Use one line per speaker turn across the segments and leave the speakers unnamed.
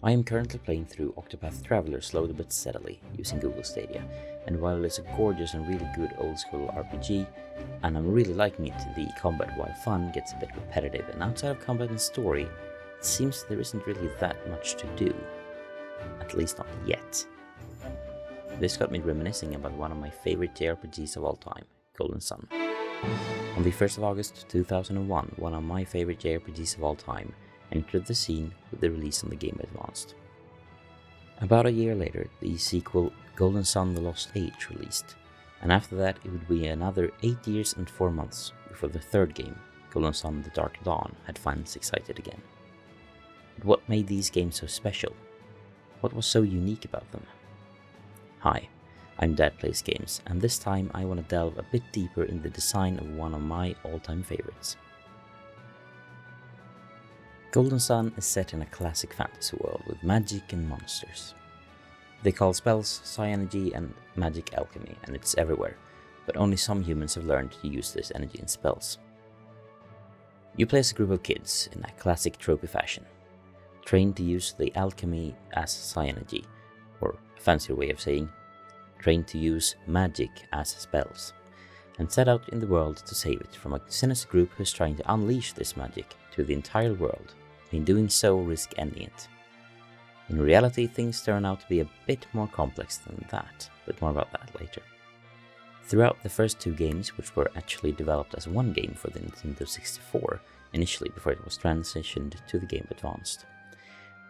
I am currently playing through Octopath Traveler slowly but steadily using Google Stadia, and while it's a gorgeous and really good old school RPG, and I'm really liking it, the combat, while fun, gets a bit repetitive, and outside of combat and story, it seems there isn't really that much to do. At least not yet. This got me reminiscing about one of my favorite JRPGs of all time, Golden Sun. On the 1st of August 2001, one of my favorite JRPGs of all time entered the scene with the release on the Gameboy Advance. About a year later, the sequel Golden Sun: The Lost Age released, and after that it would be another 8 years and 4 months before the third game, Golden Sun: The Dark Dawn, had finally excited again. But what made these games so special? What was so unique about them? Hi, I'm Dad Plays Games, and this time I want to delve a bit deeper in the design of one of my all-time favorites. Golden Sun is set in a classic fantasy world with magic and monsters. They call spells psi energy and magic alchemy, and it's everywhere, but only some humans have learned to use this energy in spells. You play as a group of kids in a classic tropey fashion, trained to use the alchemy as psi energy, or a fancier way of saying, trained to use magic as spells, and set out in the world to save it from a sinister group who's trying to unleash this magic to the entire world, and in doing so risk ending it. In reality, things turn out to be a bit more complex than that, but more about that later. Throughout the first two games, which were actually developed as one game for the Nintendo 64, initially before it was transitioned to the Game Boy Advance,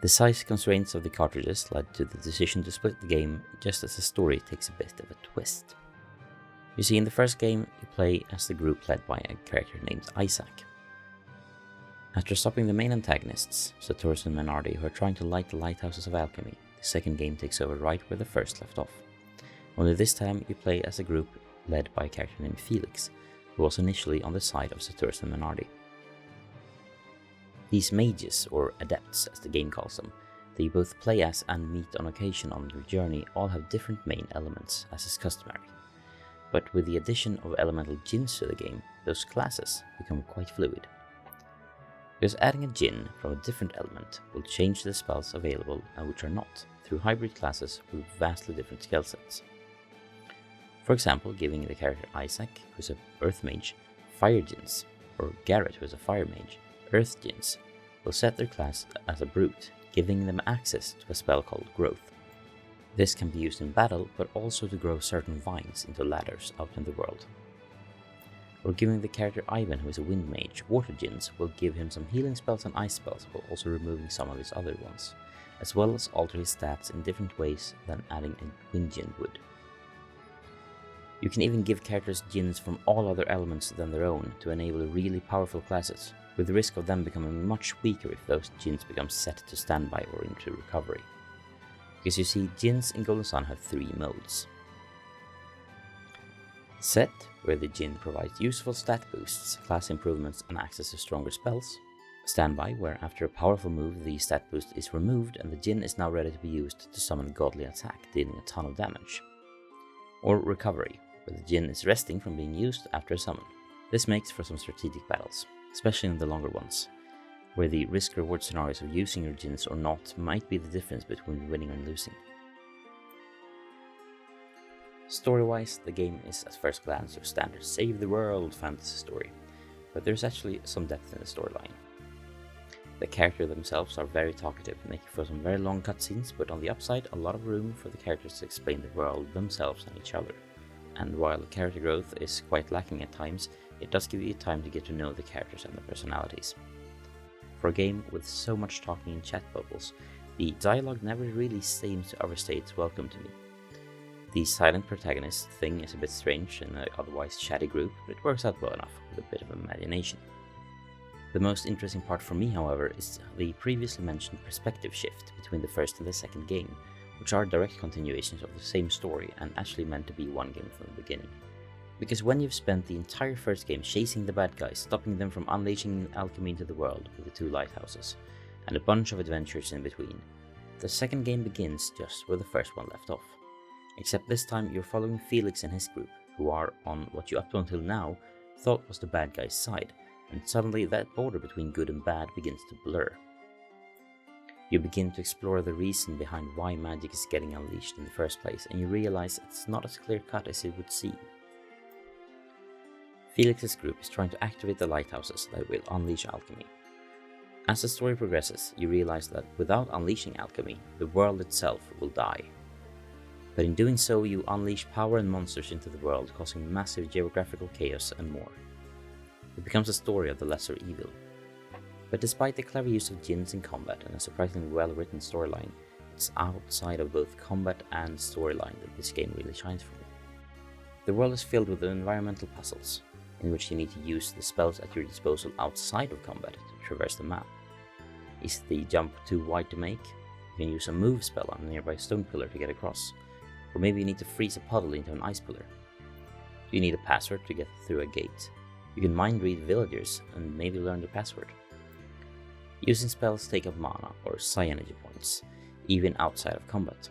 the size constraints of the cartridges led to the decision to split the game just as the story takes a bit of a twist. You see, in the first game, you play as the group led by a character named Isaac. After stopping the main antagonists, Saturus and Menardi, who are trying to light the lighthouses of alchemy, the second game takes over right where the first left off. Only this time you play as a group led by a character named Felix, who was initially on the side of Saturus and Menardi. These mages, or adepts as the game calls them, that you both play as and meet on occasion on your journey, all have different main elements, as is customary. But with the addition of elemental djinns to the game, those classes become quite fluid. Because adding a djinn from a different element will change the spells available and which are not, through hybrid classes with vastly different skill sets. For example, giving the character Isaac, who's an earth mage, fire djinns, or Garrett, who's a fire mage, earth djinns, will set their class as a brute, giving them access to a spell called growth. This can be used in battle, but also to grow certain vines into ladders out in the world. Or giving the character Ivan, who is a wind mage, water djinns will give him some healing spells and ice spells, while also removing some of his other ones, as well as alter his stats in different ways than adding a wind djinn would. You can even give characters djinns from all other elements than their own to enable really powerful classes, with the risk of them becoming much weaker if those djinns become set to standby or into recovery. Because you see, djinns in Golden Sun have 3 modes. Set, where the djinn provides useful stat boosts, class improvements and access to stronger spells. Standby, where after a powerful move the stat boost is removed and the djinn is now ready to be used to summon a godly attack, dealing a ton of damage. Or Recovery, where the djinn is resting from being used after a summon. This makes for some strategic battles, especially in the longer ones, where the risk-reward scenarios of using your djinns or not might be the difference between winning and losing. Story-wise, the game is at first glance your standard save the world fantasy story, but there's actually some depth in the storyline. The characters themselves are very talkative, making for some very long cutscenes, but on the upside, a lot of room for the characters to explain the world themselves and each other. And while the character growth is quite lacking at times, it does give you time to get to know the characters and their personalities. For a game with so much talking in chat bubbles, the dialogue never really seems to overstay its welcome to me. The silent protagonist thing is a bit strange in an otherwise chatty group, but it works out well enough with a bit of imagination. The most interesting part for me, however, is the previously mentioned perspective shift between the first and the second game, which are direct continuations of the same story and actually meant to be one game from the beginning. Because when you've spent the entire first game chasing the bad guys, stopping them from unleashing alchemy into the world with the 2 lighthouses, and a bunch of adventures in between, the second game begins just where the first one left off. Except this time you're following Felix and his group, who are on what you up to until now thought was the bad guy's side, and suddenly that border between good and bad begins to blur. You begin to explore the reason behind why magic is getting unleashed in the first place, and you realize it's not as clear-cut as it would seem. Felix's group is trying to activate the lighthouses that will unleash alchemy. As the story progresses, you realize that without unleashing alchemy, the world itself will die. But in doing so, you unleash power and monsters into the world, causing massive geographical chaos and more. It becomes a story of the lesser evil. But despite the clever use of djinns in combat and a surprisingly well-written storyline, it's outside of both combat and storyline that this game really shines for me. The world is filled with environmental puzzles, in which you need to use the spells at your disposal outside of combat to traverse the map. Is the jump too wide to make? You can use a move spell on a nearby stone pillar to get across, or maybe you need to freeze a puddle into an ice pillar. Do you need a password to get through a gate? You can mind read villagers and maybe learn the password. Using spells take up mana or psi energy points, even outside of combat.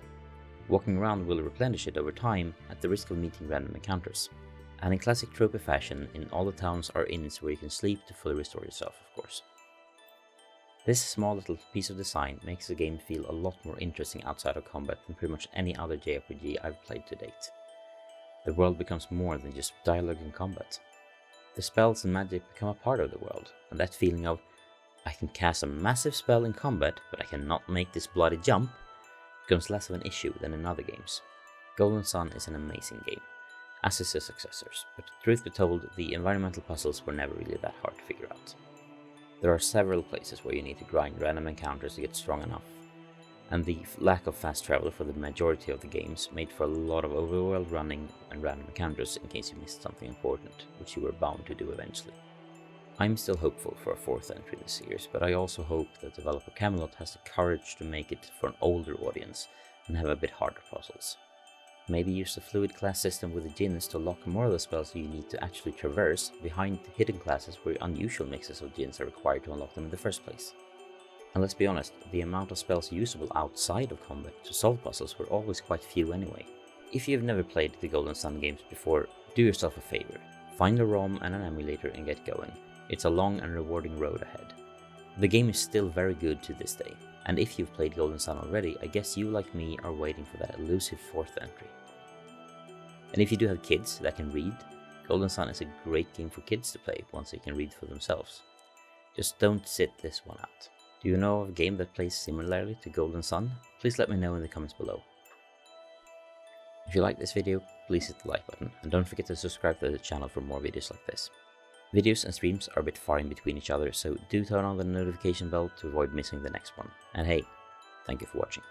Walking around will replenish it over time at the risk of meeting random encounters. And in classic tropey fashion, in all the towns are inns where you can sleep to fully restore yourself, of course. This small little piece of design makes the game feel a lot more interesting outside of combat than pretty much any other JRPG I've played to date. The world becomes more than just dialogue and combat. The spells and magic become a part of the world, and that feeling of I can cast a massive spell in combat, but I cannot make this bloody jump, becomes less of an issue than in other games. Golden Sun is an amazing game, as is the successors, but truth be told, the environmental puzzles were never really that hard to figure out. There are several places where you need to grind random encounters to get strong enough, and the lack of fast travel for the majority of the games made for a lot of overworld running and random encounters in case you missed something important, which you were bound to do eventually. I'm still hopeful for a fourth entry in the series, but I also hope that developer Camelot has the courage to make it for an older audience and have a bit harder puzzles. Maybe use the fluid class system with the djinns to lock more of the spells you need to actually traverse behind the hidden classes where unusual mixes of djinns are required to unlock them in the first place. And let's be honest, the amount of spells usable outside of combat to solve puzzles were always quite few anyway. If you've never played the Golden Sun games before, do yourself a favor. Find a ROM and an emulator and get going. It's a long and rewarding road ahead. The game is still very good to this day, and if you've played Golden Sun already, I guess you like me are waiting for that elusive fourth entry. And if you do have kids that can read, Golden Sun is a great game for kids to play once they can read for themselves. Just don't sit this one out. Do you know of a game that plays similarly to Golden Sun? Please let me know in the comments below. If you like this video, please hit the like button, and don't forget to subscribe to the channel for more videos like this. Videos and streams are a bit far in between each other, so do turn on the notification bell to avoid missing the next one. And hey, thank you for watching.